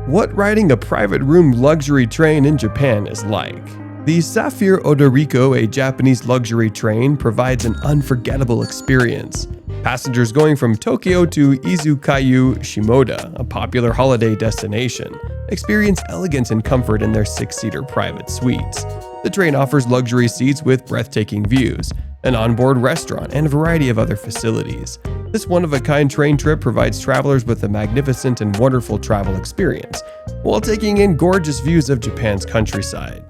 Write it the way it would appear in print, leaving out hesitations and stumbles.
What riding a private room luxury train in Japan is like. The Saphir Odoriko, a Japanese luxury train, provides an unforgettable experience. Passengers going from Tokyo to Izukyu-Shimoda, a popular holiday destination, experience elegance and comfort in their 6-seater private suites. The train offers luxury seats with breathtaking views, an onboard restaurant, and a variety of other facilities. This one-of-a-kind train trip provides travelers with a magnificent and wonderful travel experience, while taking in gorgeous views of Japan's countryside.